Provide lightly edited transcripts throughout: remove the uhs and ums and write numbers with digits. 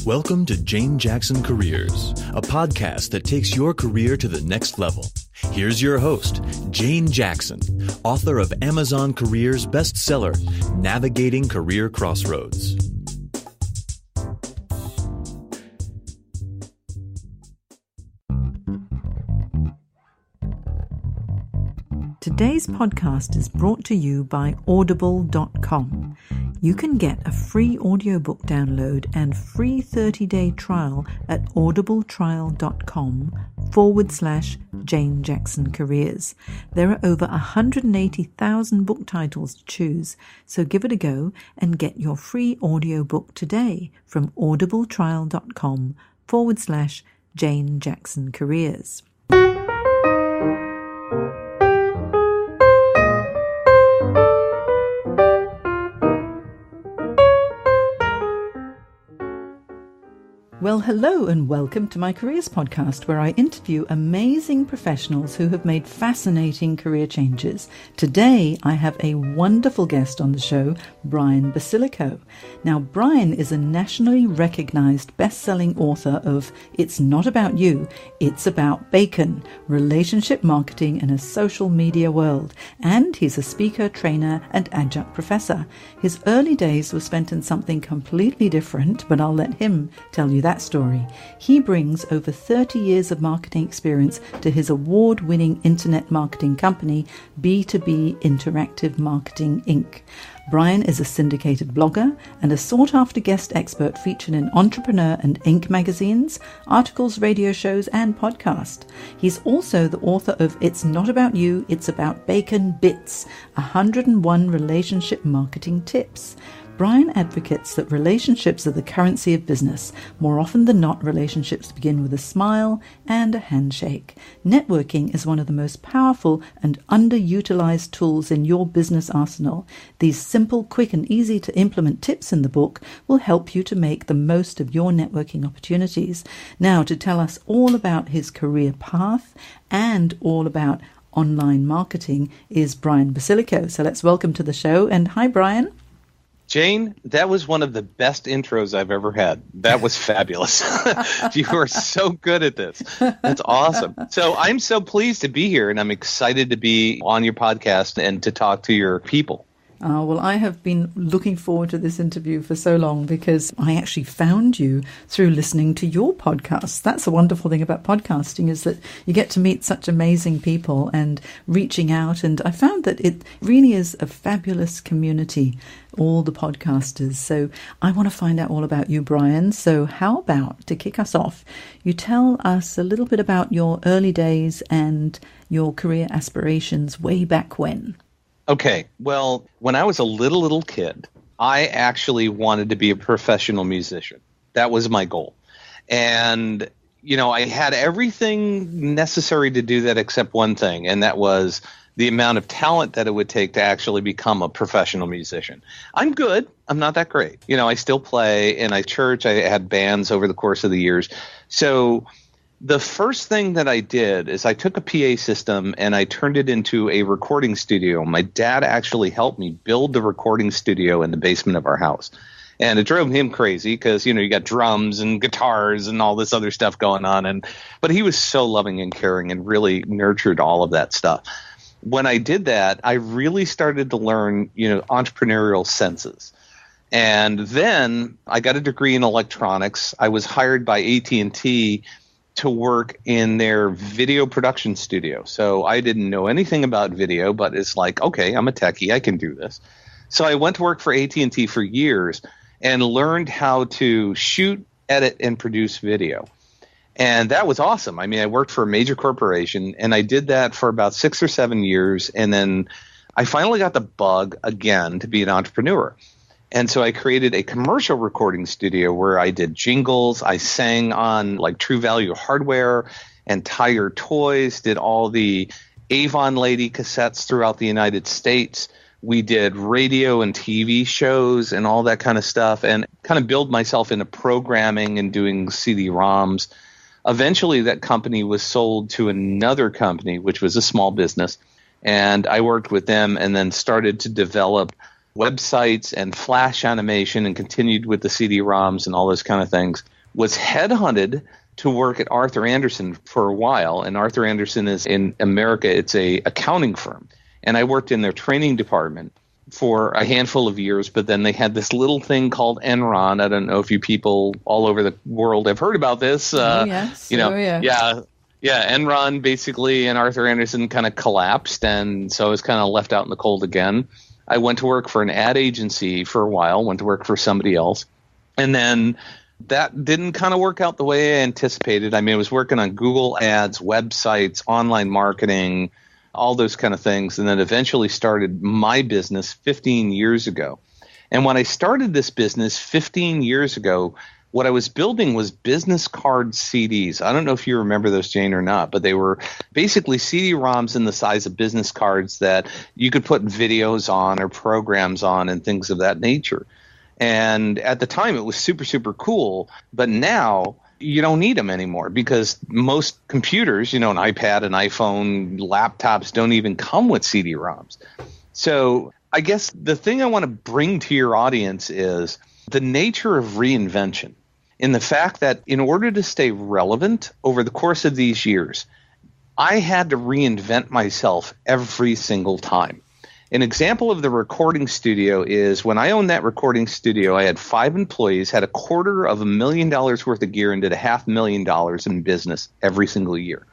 Welcome to Jane Jackson Careers, a podcast that takes your career to the next level. Here's your host, Jane Jackson, author of Amazon Careers bestseller, Navigating Career Crossroads. Today's podcast is brought to you by audible.com. You can get a free audiobook download and free 30-day trial at audibletrial.com/Jane Jackson Careers. There are over 180,000 book titles to choose, so give it a go and get your free audiobook today from audibletrial.com/Jane Jackson Careers. Well, hello and welcome to my Careers podcast, where I interview amazing professionals who have made fascinating career changes. Today, I have a wonderful guest on the show, Brian Basilico. Now, Brian is a nationally recognized best-selling author of It's Not About You, It's About Bacon, Relationship Marketing in a Social Media World. And he's a speaker, trainer, and adjunct professor. His early days were spent in something completely different, but I'll let him tell you that story. He brings over 30 years of marketing experience to his award-winning internet marketing company, B2b Interactive Marketing, Inc. Brian is a syndicated blogger and a sought-after guest expert featured in Entrepreneur and Inc. magazines, articles, radio shows, and podcasts. He's also the author of It's Not About You, It's About Bacon Bits, 101 Relationship Marketing Tips. Brian advocates that relationships are the currency of business. More often than not, relationships begin with a smile and a handshake. Networking is one of the most powerful and underutilized tools in your business arsenal. These simple, quick, and easy to implement tips in the book will help you to make the most of your networking opportunities. Now, to tell us all about his career path and all about online marketing is Brian Basilico. So let's welcome to the show. And hi, Brian. Jane, that was one of the best intros I've ever had. That was fabulous. You are so good at this. That's awesome. So I'm so pleased to be here, and I'm excited to be on your podcast and to talk to your people. Well, I have been looking forward to this interview for so long because I actually found you through listening to your podcast. That's the wonderful thing about podcasting, is that you get to meet such amazing people and reaching out. And I found that it really is a fabulous community, all the podcasters. So I want to find out all about you, Brian. So how about, to kick us off, you tell us a little bit about your early days and your career aspirations way back when? Okay, well, when I was a little kid, I actually wanted to be a professional musician. That was my goal. And, you know, I had everything necessary to do that except one thing, and that was the amount of talent that it would take to actually become a professional musician. I'm good. I'm not that great. You know, I still play in a church. I had bands over the course of the years. So the first thing that I did is I took a PA system and I turned it into a recording studio. My dad actually helped me build the recording studio in the basement of our house. And it drove him crazy because, you know, you got drums and guitars and all this other stuff going on. But he was so loving and caring and really nurtured all of that stuff. When I did that, I really started to learn, you know, entrepreneurial senses. And then I got a degree in electronics. I was hired by AT&T to work in their video production studio. So I didn't know anything about video, but it's like, okay, I'm a techie, I can do this. So I went to work for AT&T for years and learned how to shoot, edit, and produce video. And that was awesome. I mean, I worked for a major corporation, and I did that for about 6 or 7 years. And then I finally got the bug again to be an entrepreneur. And so I created a commercial recording studio where I did jingles. I sang on like True Value hardware and Tire toys, did all the Avon Lady cassettes throughout the United States. We did radio and TV shows and all that kind of stuff, and kind of build myself into programming and doing CD-ROMs. Eventually, that company was sold to another company, which was a small business. And I worked with them and then started to develop websites and flash animation and continued with the CD-ROMs and all those kind of things, was headhunted to work at Arthur Andersen for a while. And Arthur Andersen is in America, it's a accounting firm. And I worked in their training department for a handful of years, but then they had this little thing called Enron. I don't know if you people all over the world have heard about this. Yes. Yeah, Enron basically and Arthur Andersen kind of collapsed, and so I was kind of left out in the cold again. I went to work for an ad agency for a while, went to work for somebody else, and then that didn't kind of work out the way I anticipated. I mean, I was working on Google Ads, websites, online marketing, all those kind of things, and then eventually started my business 15 years ago. And when I started this business 15 years ago, what I was building was business card CDs. I don't know if you remember those, Jane, or not, but they were basically CD-ROMs in the size of business cards that you could put videos on or programs on and things of that nature. And at the time, it was super, super cool. But now you don't need them anymore because most computers, an iPad, an iPhone, laptops don't even come with CD-ROMs. So I guess the thing I want to bring to your audience is the nature of reinvention. In the fact that in order to stay relevant over the course of these years, I had to reinvent myself every single time. An example of the recording studio is when I owned that recording studio, I had 5 employees, had $250,000 worth of gear, and did $500,000 in business every single year.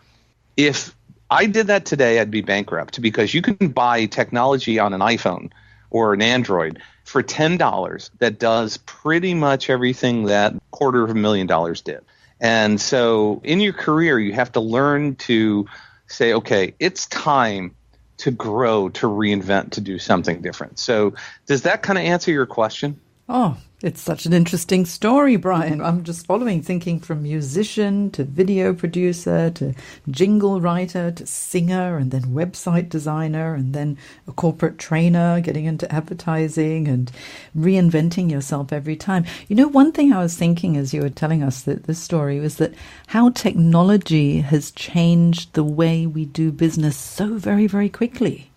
If I did that today, I'd be bankrupt because you can buy technology on an iPhone or an Android for $10 that does pretty much everything that $250,000 did. And so in your career, you have to learn to say, okay, it's time to grow, to reinvent, to do something different. So does that kind of answer your question? Oh, it's such an interesting story, Brian. I'm just following, thinking from musician to video producer to jingle writer to singer and then website designer and then a corporate trainer, getting into advertising and reinventing yourself every time. One thing I was thinking as you were telling us this story was that how technology has changed the way we do business so very, very quickly.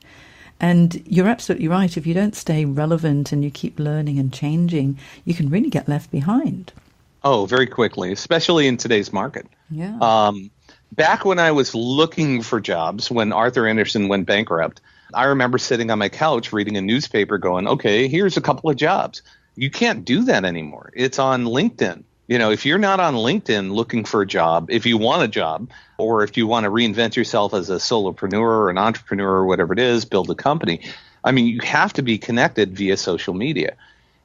And you're absolutely right. If you don't stay relevant and you keep learning and changing, you can really get left behind. Oh, very quickly, especially in today's market. Yeah. Back when I was looking for jobs, when Arthur Andersen went bankrupt, I remember sitting on my couch reading a newspaper going, okay, here's a couple of jobs. You can't do that anymore. It's on LinkedIn. If you're not on LinkedIn looking for a job, if you want a job, or if you want to reinvent yourself as a solopreneur or an entrepreneur or whatever it is, build a company, you have to be connected via social media.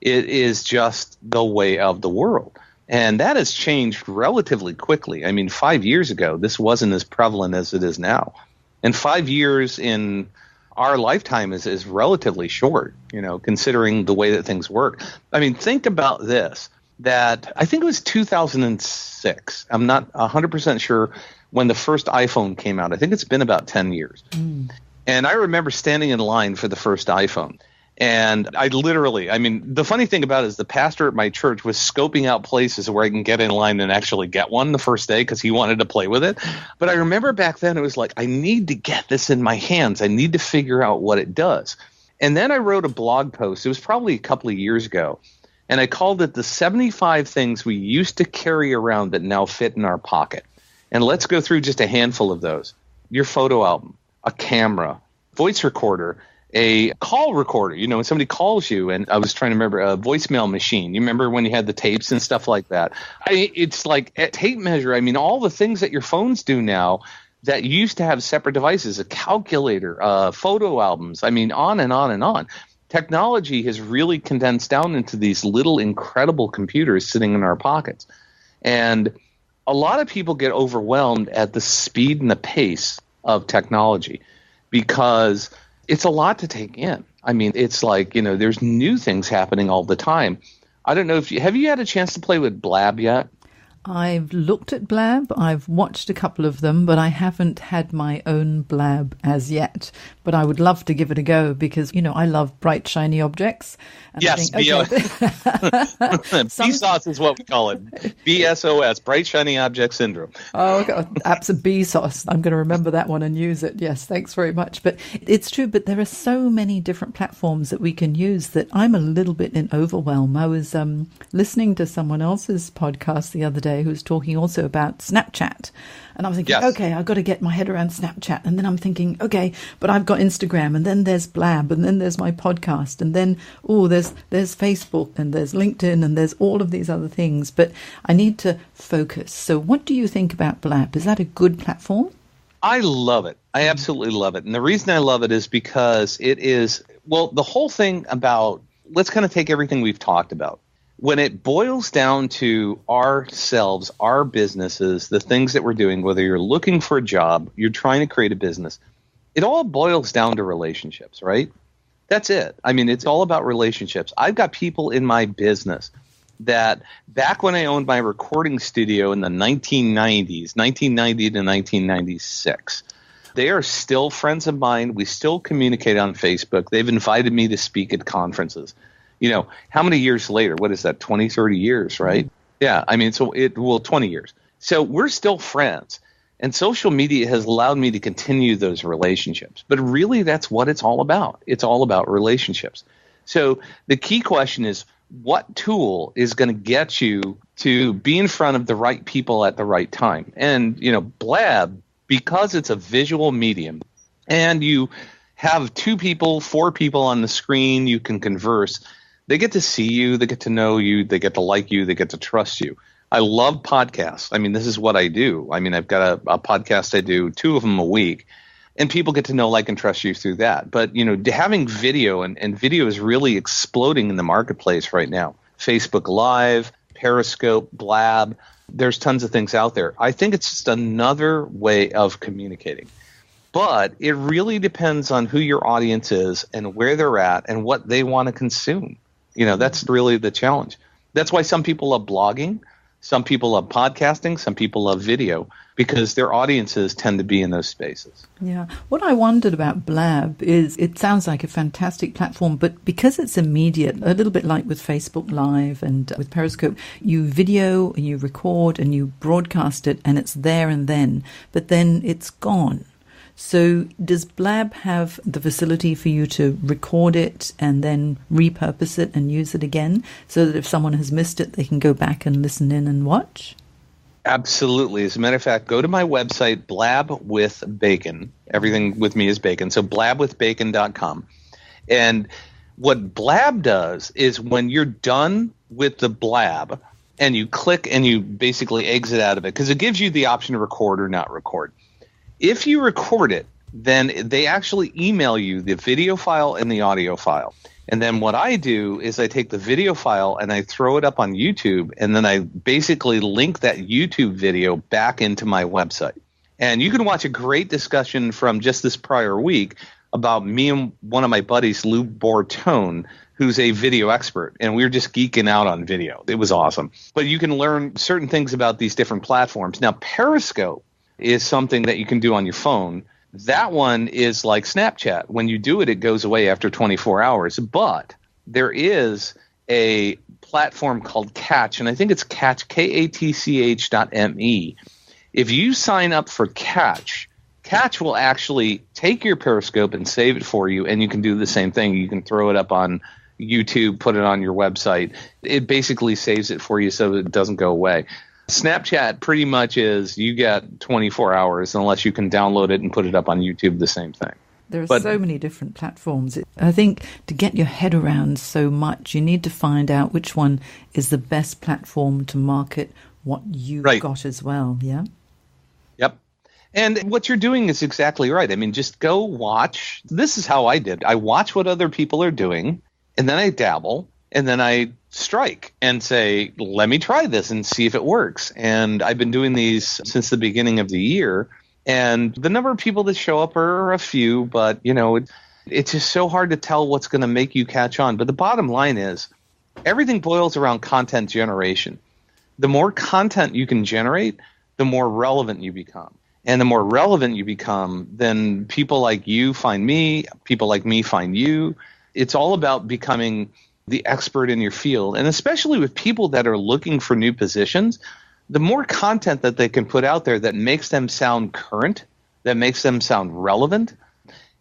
It is just the way of the world. And that has changed relatively quickly. 5 years ago, this wasn't as prevalent as it is now. And 5 years in our lifetime is relatively short, considering the way that things work. Think about this. That I think it was 2006. I'm not 100% sure when the first iPhone came out. I think it's been about 10 years. And I remember standing in line for the first iPhone. And I literally, the funny thing about it is the pastor at my church was scoping out places where I can get in line and actually get one the first day because he wanted to play with it. But I remember back then it was like, I need to get this in my hands. I need to figure out what it does. And then I wrote a blog post. It was probably a couple of years ago. And I called it the 75 things we used to carry around that now fit in our pocket. And let's go through just a handful of those. Your photo album, a camera, voice recorder, a call recorder, when somebody calls you, and I was trying to remember a voicemail machine. You remember when you had the tapes and stuff like that? It's like a tape measure. All the things that your phones do now that used to have separate devices, a calculator, photo albums, on and on and on. Technology has really condensed down into these little incredible computers sitting in our pockets. And a lot of people get overwhelmed at the speed and the pace of technology because it's a lot to take in. It's like, there's new things happening all the time. I don't know if have you had a chance to play with Blab yet? I've looked at Blab, I've watched a couple of them, but I haven't had my own Blab as yet. But I would love to give it a go because, I love bright, shiny objects. And yes, BSOS is what we call it. BSOS, Bright Shiny Object Syndrome. Oh, God, apps of BSOS. I'm going to remember that one and use it. Yes, thanks very much. But it's true, but there are so many different platforms that we can use that I'm a little bit in overwhelm. I was listening to someone else's podcast the other day who was talking also about Snapchat. And I was thinking, okay, I've got to get my head around Snapchat. And then I'm thinking, okay, but I've got Instagram, and then there's Blab, and then there's my podcast, and then, there's Facebook, and there's LinkedIn, and there's all of these other things. But I need to focus. So what do you think about Blab? Is that a good platform? I love it. I absolutely love it. And the reason I love it is because it is, the whole thing about, let's kind of take everything we've talked about. When it boils down to ourselves, our businesses, the things that we're doing, whether you're looking for a job, you're trying to create a business, it all boils down to relationships, right? That's it. I mean, it's all about relationships. I've got people in my business that back when I owned my recording studio in the 1990s, 1990 to 1996, they are still friends of mine. We still communicate on Facebook. They've invited me to speak at conferences. How many years later? What is that, 20, 30 years, right? Yeah, I mean, 20 years. So we're still friends. And social media has allowed me to continue those relationships. But really, that's what it's all about. It's all about relationships. So the key question is, what tool is going to get you to be in front of the right people at the right time? And, Blab, because it's a visual medium, and you have 2 people, 4 people on the screen, you can converse. They get to see you, they get to know you, they get to like you, they get to trust you. I love podcasts. I mean, this is what I do. I mean, I've got a podcast I do, 2 of them a week, and people get to know, like, and trust you through that. But, having video, and video is really exploding in the marketplace right now. Facebook Live, Periscope, Blab, there's tons of things out there. I think it's just another way of communicating. But it really depends on who your audience is and where they're at and what they want to consume. That's really the challenge. That's why some people love blogging, some people love podcasting, some people love video, because their audiences tend to be in those spaces. Yeah. What I wondered about Blab is it sounds like a fantastic platform, but because it's immediate, a little bit like with Facebook Live and with Periscope, you video and you record and you broadcast it and it's there and then, but then it's gone. So does Blab have the facility for you to record it and then repurpose it and use it again so that if someone has missed it, they can go back and listen in and watch? Absolutely. As a matter of fact, go to my website, Blab with Bacon. Everything with me is bacon. So blabwithbacon.com. And what Blab does is when you're done with the Blab and you click and you basically exit out of it, because it gives you the option to record or not record. If you record it, then they actually email you the video file and the audio file. And then what I do is I take the video file and I throw it up on YouTube, and then I basically link that YouTube video back into my website. And you can watch a great discussion from just this prior week about me and one of my buddies, Lou Bortone, who's a video expert, and we were just geeking out on video. It was awesome. But you can learn certain things about these different platforms. Now, Periscope is something that you can do on your phone. That one is like Snapchat. When you do it, it goes away after 24 hours. But there is a platform called Catch, and I think it's Catch, KATCH.me. If you sign up for Catch, Catch will actually take your Periscope and save it for you, and you can do the same thing. You can throw it up on YouTube, put it on your website. It basically saves it for you so it doesn't go away. Snapchat pretty much is you get 24 hours unless you can download it and put it up on YouTube, the same thing. There are so many different platforms. I think to get your head around so much, you need to find out which one is the best platform to market what you've got as well, yeah? Yep. And what you're doing is exactly right. I mean, just go watch. This is how I did. I watch what other people are doing, and then I dabble. And then I strike and say, let me try this and see if it works. And I've been doing these since the beginning of the year. And the number of people that show up are a few, but, it's just so hard to tell what's going to make you catch on. But the bottom line is everything boils around content generation. the more content you can generate, the more relevant you become. And the more relevant you become, then people like you find me, people like me find you. It's all about becoming the expert in your field. And especially with people that are looking for new positions, the more content that they can put out there that makes them sound current, that makes them sound relevant,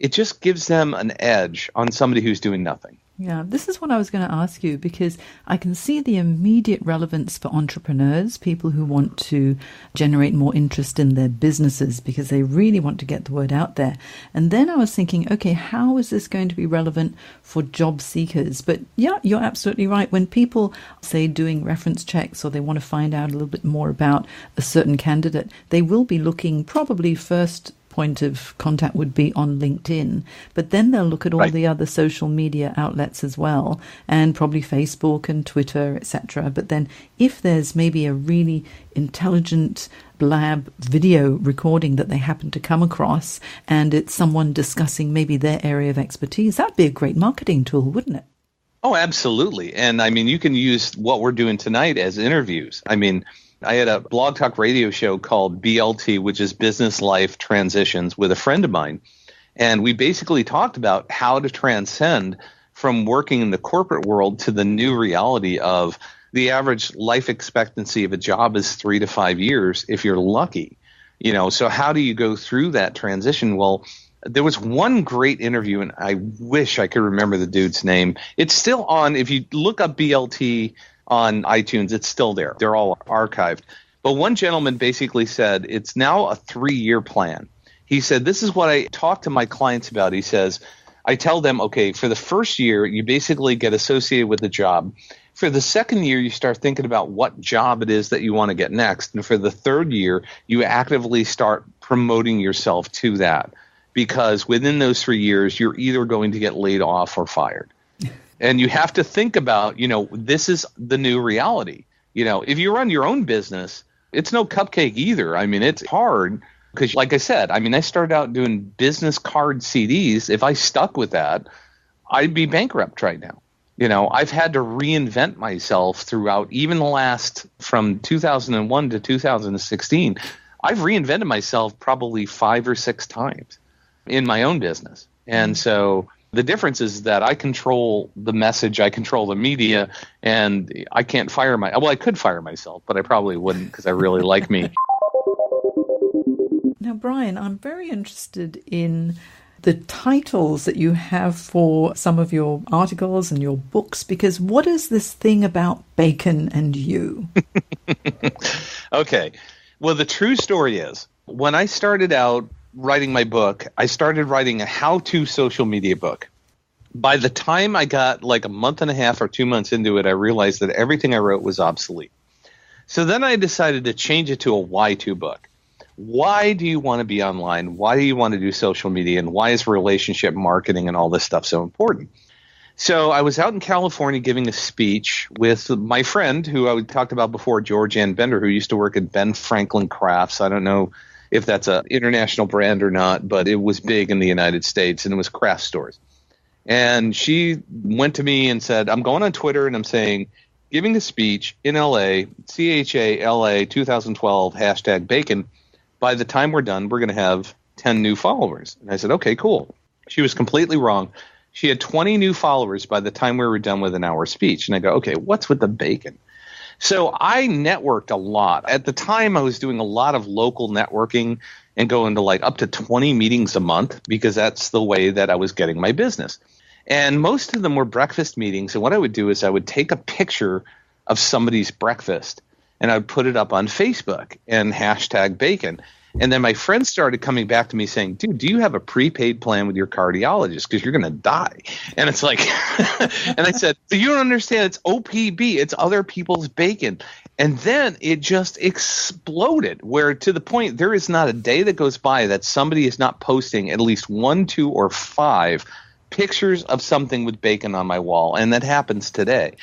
it just gives them an edge on somebody who's doing nothing. Yeah, this is what I was going to ask you, because I can see the immediate relevance for entrepreneurs, people who want to generate more interest in their businesses because they really want to get the word out there. And then I was thinking, okay, how is this going to be relevant for job seekers? But yeah, you're absolutely right. When people say doing reference checks or they want to find out a little bit more about a certain candidate, they will be looking probably first point of contact would be on LinkedIn, but then they'll look at all the other social media outlets as well, and probably Facebook and Twitter, etc. But then if there's maybe a really intelligent Blab video recording that they happen to come across, and it's someone discussing maybe their area of expertise, that'd be a great marketing tool, wouldn't it? Oh, absolutely. And I mean, you can use what we're doing tonight as interviews. I mean, I had a blog talk radio show called BLT, which is Business Life Transitions, with a friend of mine. And we basically talked about how to transcend from working in the corporate world to the new reality of the average life expectancy of a job is 3 to 5 years if you're lucky. You know, so how do you go through that transition? Well, there was one great interview, and I wish I could remember the dude's name. It's still on. If you look up BLT on iTunes, it's still there. They're all archived. But one gentleman basically said, it's now a 3-year plan. He said, this is what I talk to my clients about. He says, I tell them, okay, for the first year, you basically get associated with the job. For the second year, you start thinking about what job it is that you want to get next. And for the third year, you actively start promoting yourself to that. Because within those 3 years, you're either going to get laid off or fired. And you have to think about, you know, this is the new reality. You know, if you run your own business, it's no cupcake either. I mean, it's hard because, like I said, I mean, I started out doing business card CDs. If I stuck with that, I'd be bankrupt right now. You know, I've had to reinvent myself throughout even the last, from 2001 to 2016. I've reinvented myself probably 5 or 6 times in my own business. And so the difference is that I control the message, I control the media, and I can't fire well, I could fire myself, but I probably wouldn't because I really like me. Now, Brian, I'm very interested in the titles that you have for some of your articles and your books, because what is this thing about bacon and you? Okay. Well, the true story is, when I started out writing my book, I started writing a how-to social media book. By the time I got like a month and a half or 2 months into it, I realized that everything I wrote was obsolete. So then I decided to change it to a why-to book. Why do you want to be online? Why do you want to do social media? And why is relationship marketing and all this stuff so important? So I was out in California giving a speech with my friend who I talked about before, George Ann Bender, who used to work at Ben Franklin Crafts. I don't know if that's an international brand or not, but it was big in the United States, and it was craft stores. And she went to me and said, I'm going on Twitter and I'm saying, giving a speech in LA, CHALA 2012, #bacon. By the time we're done, we're going to have 10 new followers. And I said, okay, cool. She was completely wrong. She had 20 new followers by the time we were done with an hour speech. And I go, okay, what's with the bacon? So I networked a lot. At the time, I was doing a lot of local networking and going to like up to 20 meetings a month because that's the way that I was getting my business. And most of them were breakfast meetings. And what I would do is I would take a picture of somebody's breakfast and I would put it up on Facebook and #bacon. And then my friends started coming back to me saying, dude, do you have a prepaid plan with your cardiologist? Because you're going to die. And it's like, and I said, you don't understand. It's OPB. It's other people's bacon. And then it just exploded, where to the point there is not a day that goes by that somebody is not posting at least 1, 2, or 5 pictures of something with bacon on my wall. And that happens today.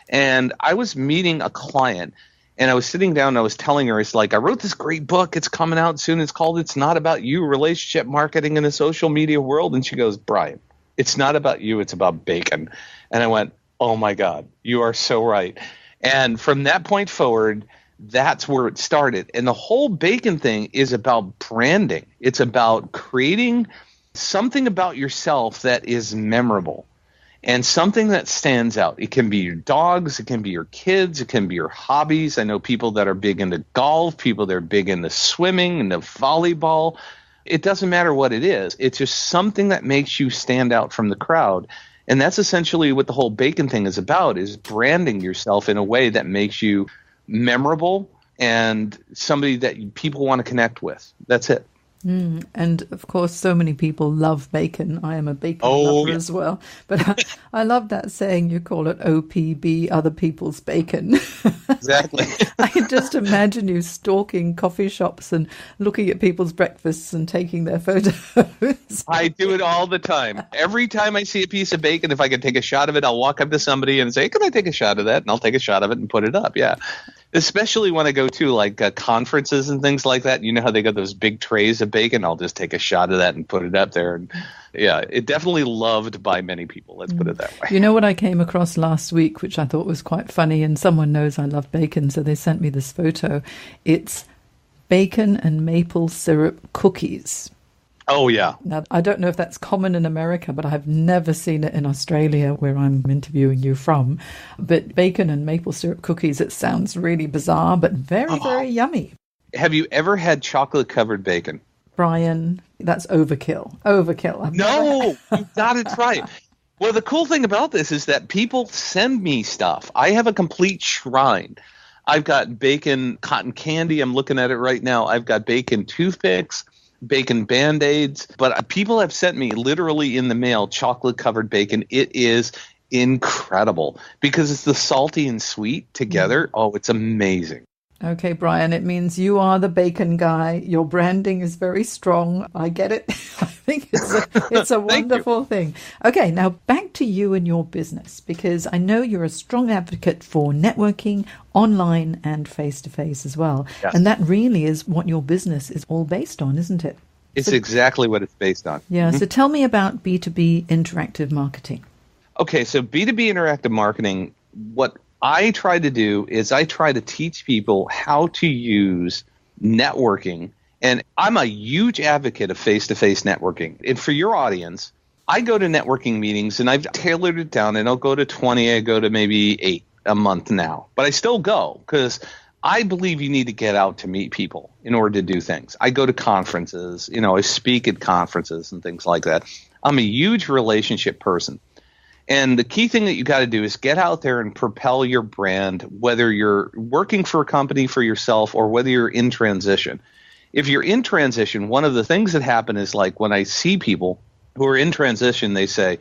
And I was meeting a client. And I was sitting down and I was telling her, it's like, I wrote this great book. It's coming out soon. It's called It's Not About You, Relationship Marketing in the Social Media World. And she goes, Brian, it's not about you. It's about bacon. And I went, oh, my God, you are so right. And from that point forward, that's where it started. And the whole bacon thing is about branding. It's about creating something about yourself that is memorable and something that stands out. It can be your dogs, it can be your kids, it can be your hobbies. I know people that are big into golf, people that are big into swimming, into volleyball. It doesn't matter what it is. It's just something that makes you stand out from the crowd. And that's essentially what the whole bacon thing is about, is branding yourself in a way that makes you memorable and somebody that people want to connect with. That's it. And of course, so many people love bacon. I am a bacon lover as well. But I love that saying, you call it OPB, other people's bacon. Exactly. I can just imagine you stalking coffee shops and looking at people's breakfasts and taking their photos. I do it all the time. Every time I see a piece of bacon, if I can take a shot of it, I'll walk up to somebody and say, can I take a shot of that? And I'll take a shot of it and put it up. Yeah. Especially when I go to like conferences and things like that. You know how they got those big trays of bacon? I'll just take a shot of that and put it up there. And yeah, it definitely loved by many people. Let's put it that way. You know what I came across last week, which I thought was quite funny, and someone knows I love bacon, so they sent me this photo. It's bacon and maple syrup cookies. Oh, yeah. Now, I don't know if that's common in America, but I've never seen it in Australia, where I'm interviewing you from. But bacon and maple syrup cookies, it sounds really bizarre, but very, very yummy. Have you ever had chocolate-covered bacon? Brian, that's overkill. Overkill. No, you got it right. Well, the cool thing about this is that people send me stuff. I have a complete shrine. I've got bacon cotton candy. I'm looking at it right now. I've got bacon toothpicks, bacon Band-Aids. But people have sent me literally in the mail chocolate-covered bacon. It is incredible because it's the salty and sweet together. Oh, it's amazing. Okay, Brian, it means you are the bacon guy. Your branding is very strong. I get it. I think it's a wonderful thing. Okay, now back to you and your business, because I know you're a strong advocate for networking online and face-to-face as well. Yes. And that really is what your business is all based on, isn't it? It's exactly what it's based on. Yeah, so tell me about B2b Interactive Marketing. Okay, so B2b Interactive Marketing, what I try to do is I try to teach people how to use networking. And I'm a huge advocate of face-to-face networking. And for your audience, I go to networking meetings and I've tailored it down, and I'll go to 20, I go to maybe 8 a month now. But I still go because I believe you need to get out to meet people in order to do things. I go to conferences, I speak at conferences and things like that. I'm a huge relationship person. And the key thing that you got to do is get out there and propel your brand, whether you're working for a company for yourself or whether you're in transition. If you're in transition, one of the things that happen is, like, when I see people who are in transition, they say,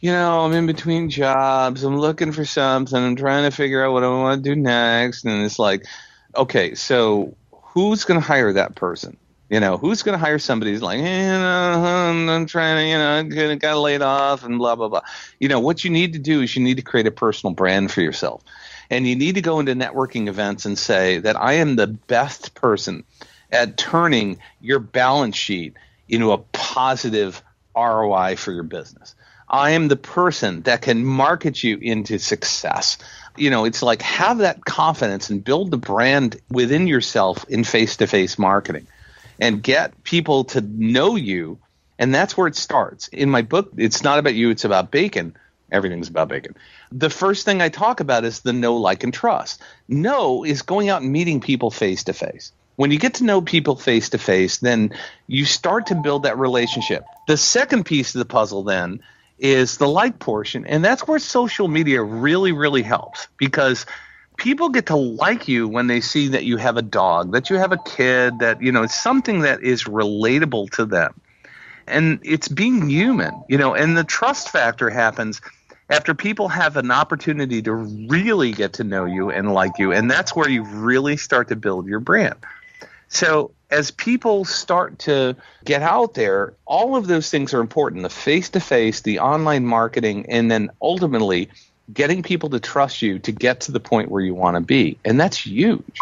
I'm in between jobs, I'm looking for something, I'm trying to figure out what I want to do next. And it's like, okay, so who's going to hire that person? Who's going to hire somebody who's like, I'm trying to, got laid off and blah, blah, blah. What you need to do is you need to create a personal brand for yourself. And you need to go into networking events and say that I am the best person at turning your balance sheet into a positive ROI for your business. I am the person that can market you into success. It's like, have that confidence and build the brand within yourself in face-to-face marketing. And get people to know you, and that's where it starts. In my book, it's not about you, it's about bacon. Everything's about bacon. The first thing I talk about is the know, like, and trust. Know is going out and meeting people face-to-face. When you get to know people face-to-face, then you start to build that relationship. The second piece of the puzzle then is the like portion, and that's where social media really, really helps, because people get to like you when they see that you have a dog, that you have a kid, that, it's something that is relatable to them. And it's being human, and the trust factor happens after people have an opportunity to really get to know you and like you. And that's where you really start to build your brand. So as people start to get out there, all of those things are important: the face-to-face, the online marketing, and then ultimately getting people to trust you to get to the point where you want to be. And that's huge.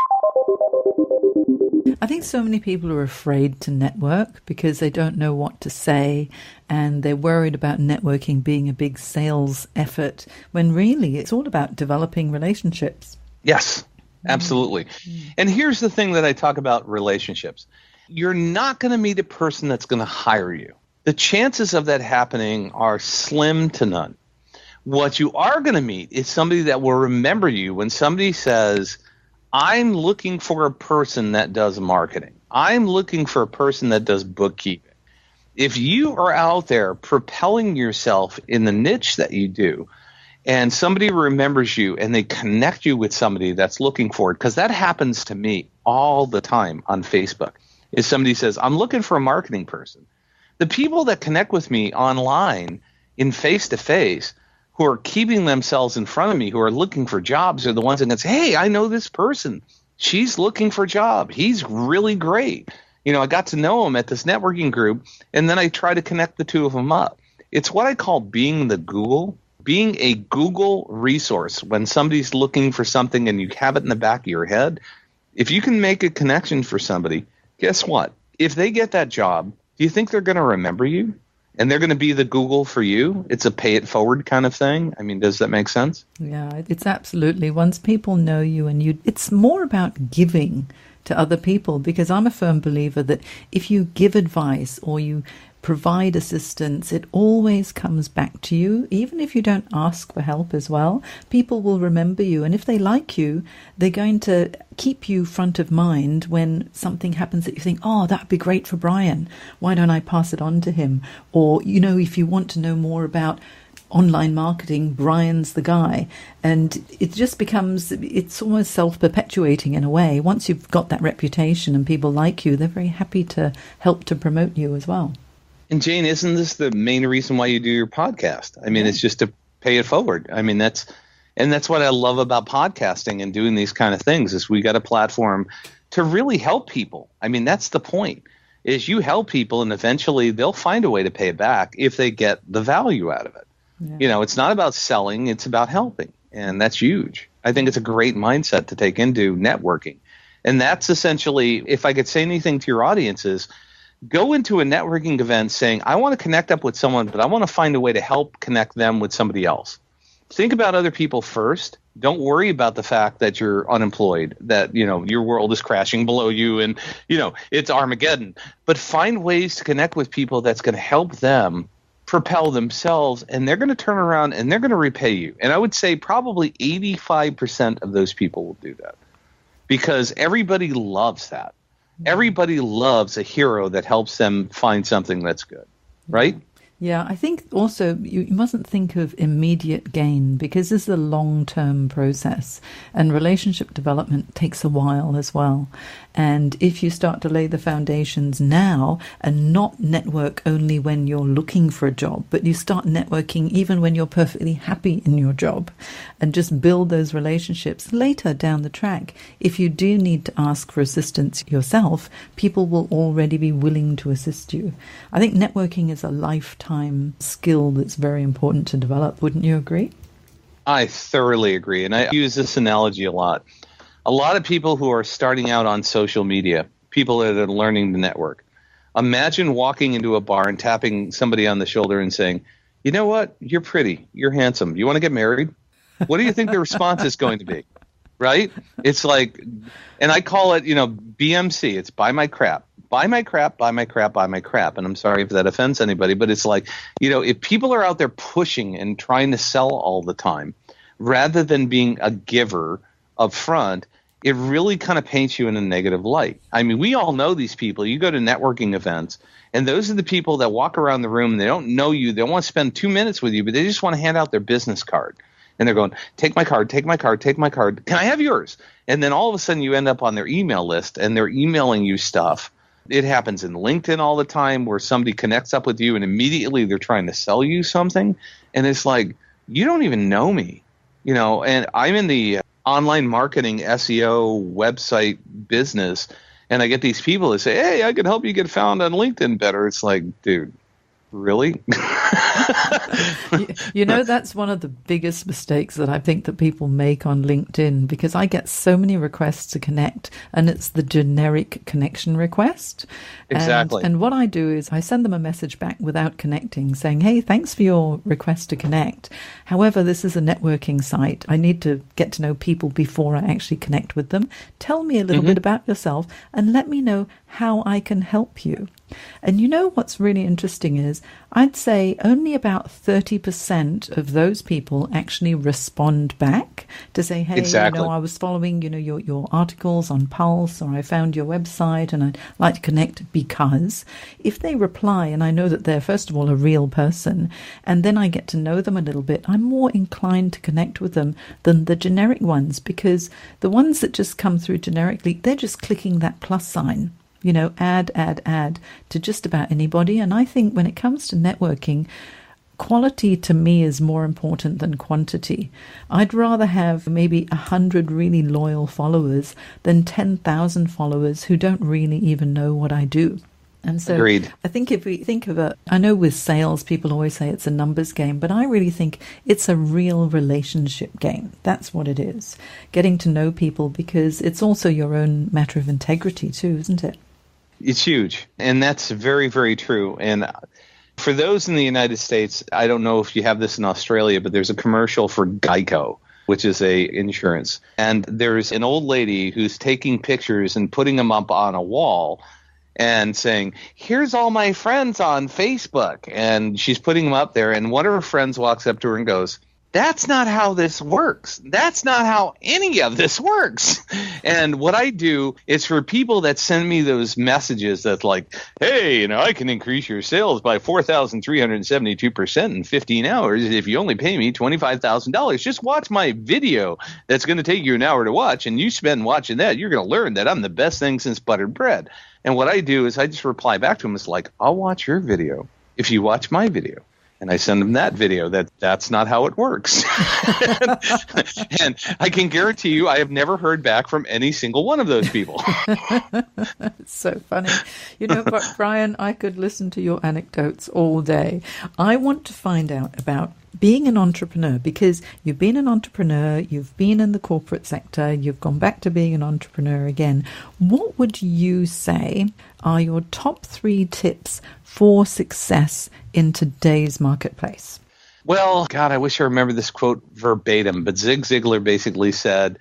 I think so many people are afraid to network because they don't know what to say, and they're worried about networking being a big sales effort, when really it's all about developing relationships. Yes. Absolutely. And here's the thing that I talk about relationships. You're not going to meet a person that's going to hire you. The chances of that happening are slim to none. What you are going to meet is somebody that will remember you when somebody says, I'm looking for a person that does marketing. I'm looking for a person that does bookkeeping. If you are out there propelling yourself in the niche that you do, and somebody remembers you and they connect you with somebody that's looking for it, because that happens to me all the time on Facebook, is somebody says, I'm looking for a marketing person. The people that connect with me online in face-to-face who are keeping themselves in front of me, who are looking for jobs, are the ones that can say, hey, I know this person. She's looking for a job. He's really great. I got to know him at this networking group, and then I try to connect the two of them up. It's what I call being a Google resource. When somebody's looking for something and you have it in the back of your head, if you can make a connection for somebody, guess what? If they get that job, do you think they're going to remember you? And they're going to be the Google for you? It's a pay it forward kind of thing. I mean, does that make sense? Yeah, it's absolutely. once people know you, it's more about giving to other people, because I'm a firm believer that if you give advice or you provide assistance, it always comes back to you. Even if you don't ask for help as well, people will remember you. And if they like you, they're going to keep you front of mind when something happens that you think, oh, that'd be great for Brian. Why don't I pass it on to him? Or, if you want to know more about online marketing, Brian's the guy. And it just becomes, it's almost self-perpetuating in a way. Once you've got that reputation and people like you, they're very happy to help to promote you as well. And Jane, isn't this the main reason why you do your podcast? I mean, It's just to pay it forward. I mean, that's what I love about podcasting and doing these kind of things, is we got a platform to really help people. I mean, that's the point, is you help people and eventually they'll find a way to pay it back if they get the value out of it. Yeah. It's not about selling, it's about helping. And that's huge. I think it's a great mindset to take into networking. And that's essentially, if I could say anything to your audiences, go into a networking event saying, I want to connect up with someone, but I want to find a way to help connect them with somebody else. Think about other people first. Don't worry about the fact that you're unemployed, that, your world is crashing below you and, it's Armageddon. But find ways to connect with people that's going to help them propel themselves, and they're going to turn around and they're going to repay you. And I would say probably 85% of those people will do that, because everybody loves that. Everybody loves a hero that helps them find something that's good, right? Yeah, I think also you mustn't think of immediate gain, because this is a long-term process, and relationship development takes a while as well. And if you start to lay the foundations now and not network only when you're looking for a job, but you start networking even when you're perfectly happy in your job, and just build those relationships later down the track, if you do need to ask for assistance yourself, people will already be willing to assist you. I think networking is a lifetime skill that's very important to develop. Wouldn't you agree? I thoroughly agree. And I use this analogy a lot. A lot of people who are starting out on social media, people that are learning to network, imagine walking into a bar and tapping somebody on the shoulder and saying, you know what? You're pretty. You're handsome. You want to get married? What do you think the response is going to be? Right? It's like, and I call it, BMC. It's buy my crap. Buy my crap, buy my crap, buy my crap. And I'm sorry if that offends anybody, but it's like, if people are out there pushing and trying to sell all the time, rather than being a giver up front, it really kind of paints you in a negative light. I mean, we all know these people. You go to networking events, and those are the people that walk around the room and they don't know you. They don't want to spend 2 minutes with you, but they just want to hand out their business card. And they're going, take my card, take my card, take my card. Can I have yours? And then all of a sudden you end up on their email list and they're emailing you stuff. It happens in LinkedIn all the time, where somebody connects up with you and immediately they're trying to sell you something. And it's like, you don't even know me, and I'm in the online marketing, SEO, website business. And I get these people that say, hey, I can help you get found on LinkedIn better. It's like, dude, Really? That's one of the biggest mistakes that I think that people make on LinkedIn, because I get so many requests to connect, and it's the generic connection request. Exactly. And what I do is I send them a message back without connecting, saying, hey, thanks for your request to connect. However, this is a networking site. I need to get to know people before I actually connect with them. Tell me a little bit about yourself and let me know how I can help you. And what's really interesting is I'd say only about 30% of those people actually respond back to say, hey, exactly. I was following, your articles on Pulse, or I found your website and I'd like to connect, because if they reply and I know that they're, first of all, a real person, and then I get to know them a little bit, I'm more inclined to connect with them than the generic ones, because the ones that just come through generically, they're just clicking that plus sign. Add to just about anybody. And I think when it comes to networking, quality to me is more important than quantity. I'd rather have maybe 100 really loyal followers than 10,000 followers who don't really even know what I do. And so Agreed. I think if we think of I know with sales, people always say it's a numbers game, but I really think it's a real relationship game. That's what it is. Getting to know people, because it's also your own matter of integrity too, isn't it? It's huge. And that's very, very true. And for those in the United States, I don't know if you have this in Australia, but there's a commercial for Geico, which is a insurance. And there's an old lady who's taking pictures and putting them up on a wall and saying, here's all my friends on Facebook. And she's putting them up there. And one of her friends walks up to her and goes, that's not how this works. That's not how any of this works. And what I do is, for people that send me those messages that's like, hey, I can increase your sales by 4,372% in 15 hours if you only pay me $25,000. Just watch my video that's going to take you an hour to watch, and you spend watching that, you're going to learn that I'm the best thing since buttered bread. And what I do is I just reply back to them. It's like, I'll watch your video if you watch my video. And I send them that video. That's not how it works. And I can guarantee you I have never heard back from any single one of those people. It's so funny. But Brian, I could listen to your anecdotes all day. I want to find out about being an entrepreneur, because you've been an entrepreneur, you've been in the corporate sector, you've gone back to being an entrepreneur again. What would you say are your top 3 tips for success in today's marketplace? Well, God, I wish I remember this quote verbatim, but Zig Ziglar basically said,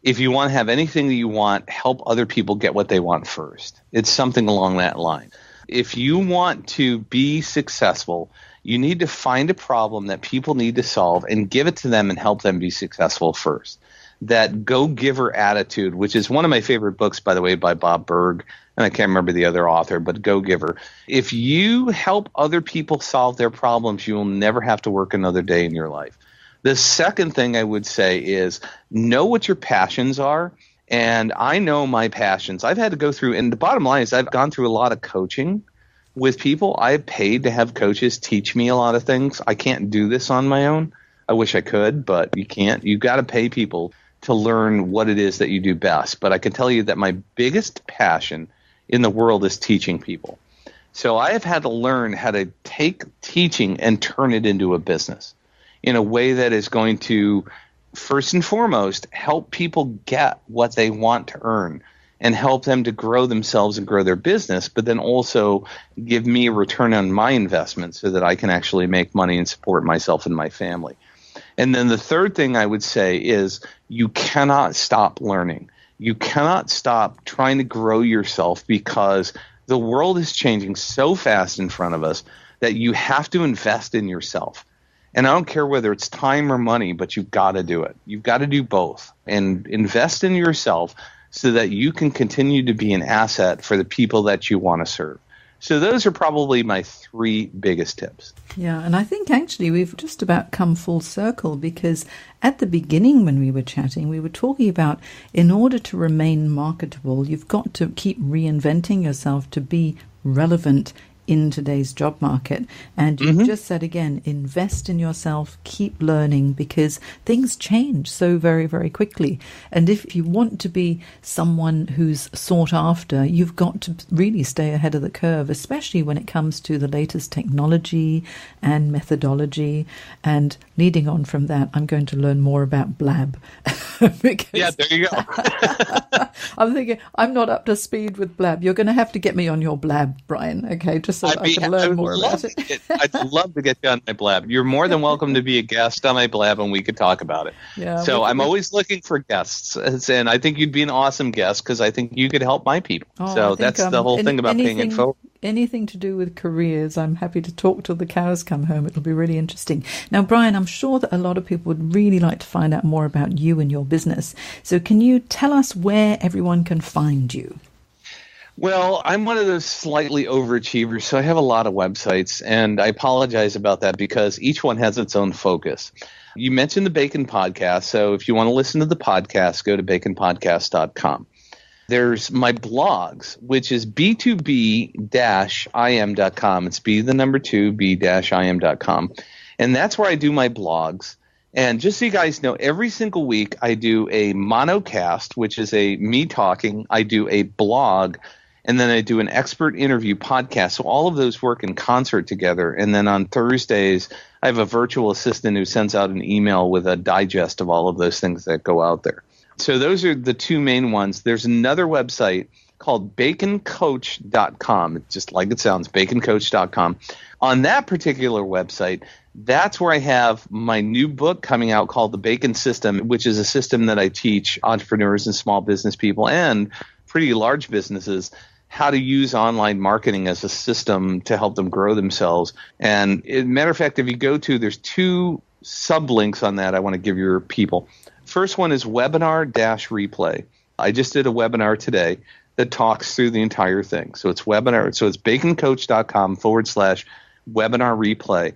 if you want to have anything that you want, help other people get what they want first. It's something along that line. If you want to be successful, you need to find a problem that people need to solve and give it to them and help them be successful first. That go-giver attitude, which is one of my favorite books, by the way, by Bob Berg, and I can't remember the other author, but Go-Giver. If you help other people solve their problems, you will never have to work another day in your life. The second thing I would say is know what your passions are. And I know my passions. I've had to go through, and the bottom line is I've gone through a lot of coaching with people. I've paid to have coaches teach me a lot of things. I can't do this on my own. I wish I could, but you can't. You've got to pay people to learn what it is that you do best. But I can tell you that my biggest passion in the world is teaching people. So I have had to learn how to take teaching and turn it into a business in a way that is going to, first and foremost, help people get what they want to earn and help them to grow themselves and grow their business, but then also give me a return on my investment so that I can actually make money and support myself and my family. And then the third thing I would say is you cannot stop learning. You cannot stop trying to grow yourself, because the world is changing so fast in front of us that you have to invest in yourself. And I don't care whether it's time or money, but you've got to do it. You've got to do both and invest in yourself so that you can continue to be an asset for the people that you want to serve. So those are probably my 3 biggest tips. Yeah, and I think actually we've just about come full circle, because at the beginning when we were chatting, we were talking about in order to remain marketable, you've got to keep reinventing yourself to be relevant in today's job market. And you just said again, invest in yourself, keep learning, because things change so very, very quickly. And if you want to be someone who's sought after, you've got to really stay ahead of the curve, especially when it comes to the latest technology and methodology. And leading on from that, I'm going to learn more about Blab. Yeah, there you go. I'm thinking, I'm not up to speed with Blab. You're going to have to get me on your Blab, Brian, okay, just so I can learn more about it. I'd love to get you on my Blab. You're more than welcome to be a guest on my Blab, and we could talk about it. Yeah, so I'm always looking for guests, and I think you'd be an awesome guest because I think you could help my people. So that's the whole thing about paying it forward. Anything to do with careers, I'm happy to talk till the cows come home. It'll be really interesting. Now, Brian, I'm sure that a lot of people would really like to find out more about you and your business. So can you tell us where everyone can find you? Well, I'm one of those slightly overachievers, so I have a lot of websites, and I apologize about that because each one has its own focus. You mentioned the Bacon Podcast, so if you want to listen to the podcast, go to baconpodcast.com. There's my blogs, which is B2b-im.com. It's B the number 2, B-im.com. And that's where I do my blogs. And just so you guys know, every single week I do a monocast, which is me talking. I do a blog, and then I do an expert interview podcast. So all of those work in concert together. And then on Thursdays, I have a virtual assistant who sends out an email with a digest of all of those things that go out there. So those are the two main ones. There's another website called baconcoach.com. Just like it sounds, baconcoach.com. On that particular website, that's where I have my new book coming out called The Bacon System, which is a system that I teach entrepreneurs and small business people and pretty large businesses how to use online marketing as a system to help them grow themselves. And as a matter of fact, if you go to, there's 2 sublinks on that I want to give your people. First one is webinar-replay. I just did a webinar today that talks through the entire thing. So it's webinar. So it's baconcoach.com/webinar replay.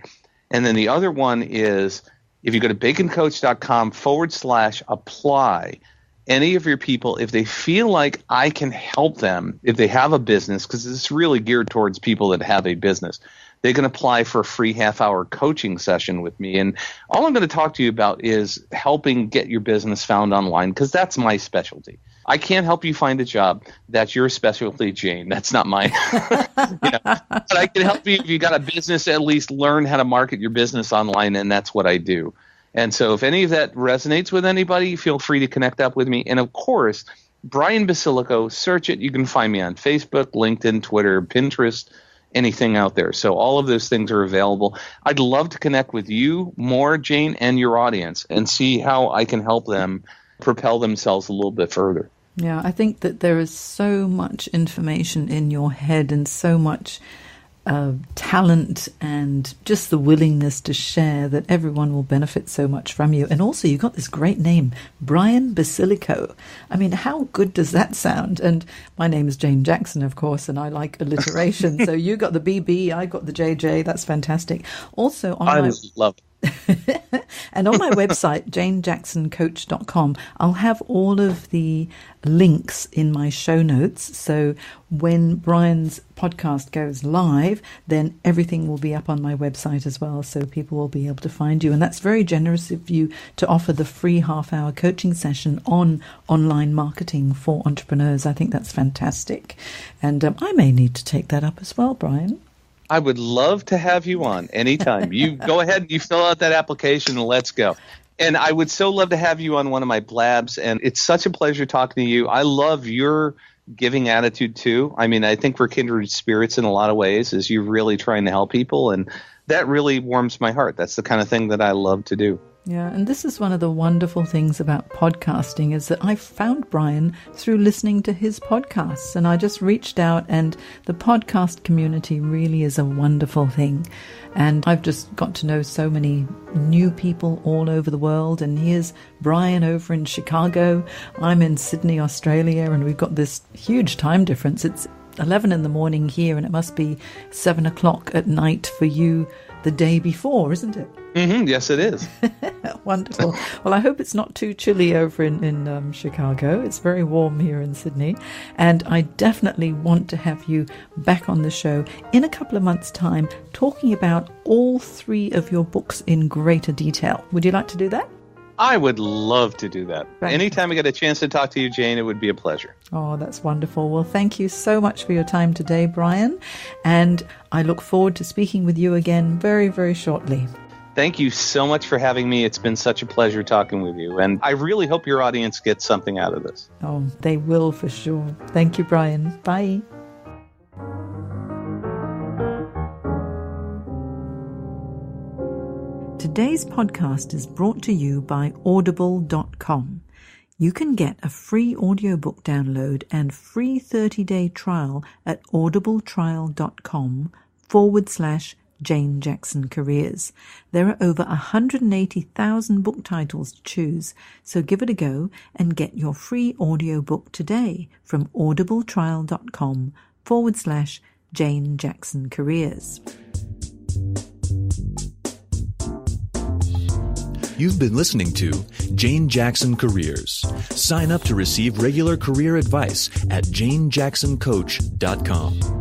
And then the other one is if you go to baconcoach.com/apply, any of your people, if they feel like I can help them, if they have a business, because it's really geared towards people that have a business, they can apply for a free half-hour coaching session with me. And all I'm going to talk to you about is helping get your business found online, because that's my specialty. I can't help you find a job. That's your specialty, Jane. That's not mine. But I can help you if you got a business, at least learn how to market your business online, and that's what I do. And so if any of that resonates with anybody, feel free to connect up with me. And, of course, Brian Basilico, search it. You can find me on Facebook, LinkedIn, Twitter, Pinterest, anything out there. So all of those things are available. I'd love to connect with you more, Jane, and your audience and see how I can help them propel themselves a little bit further. Yeah, I think that there is so much information in your head and so much talent and just the willingness to share that everyone will benefit so much from you. And also you've got this great name, Brian Basilico. I mean, how good does that sound? And my name is Jane Jackson, of course, and I like alliteration. So you got the BB, I got the JJ. That's fantastic. Also, I love it. And on my website, janejacksoncoach.com, I'll have all of the links in my show notes. So when Brian's podcast goes live, then everything will be up on my website as well. So people will be able to find you. And that's very generous of you to offer the free half-hour coaching session on online marketing for entrepreneurs. I think that's fantastic. And I may need to take that up as well, Brian. I would love to have you on anytime. You go ahead and you fill out that application and let's go. And I would so love to have you on one of my blabs. And it's such a pleasure talking to you. I love your giving attitude too. I mean, I think we're kindred spirits in a lot of ways as you're really trying to help people. And that really warms my heart. That's the kind of thing that I love to do. Yeah, and this is one of the wonderful things about podcasting is that I found Brian through listening to his podcasts, and I just reached out, and the podcast community really is a wonderful thing. And I've just got to know so many new people all over the world, and here's Brian over in Chicago. I'm in Sydney, Australia, and we've got this huge time difference. It's 11 in the morning here, and it must be 7 o'clock at night for you the day before, isn't it? Mm-hmm. Yes, it is. Wonderful. Well, I hope it's not too chilly over in Chicago. It's very warm here in Sydney. And I definitely want to have you back on the show in a couple of months' time talking about all 3 of your books in greater detail. Would you like to do that? I would love to do that. Right. Anytime I get a chance to talk to you, Jane, it would be a pleasure. Oh, that's wonderful. Well, thank you so much for your time today, Brian. And I look forward to speaking with you again very, very shortly. Thank you so much for having me. It's been such a pleasure talking with you. And I really hope your audience gets something out of this. Oh, they will for sure. Thank you, Brian. Bye. Today's podcast is brought to you by audible.com. You can get a free audiobook download and free 30-day trial at audibletrial.com/Jane Jackson Careers. There are over 180,000 book titles to choose, so give it a go and get your free audiobook today from audibletrial.com/Jane Jackson Careers. You've been listening to Jane Jackson Careers. Sign up to receive regular career advice at janejacksoncoach.com.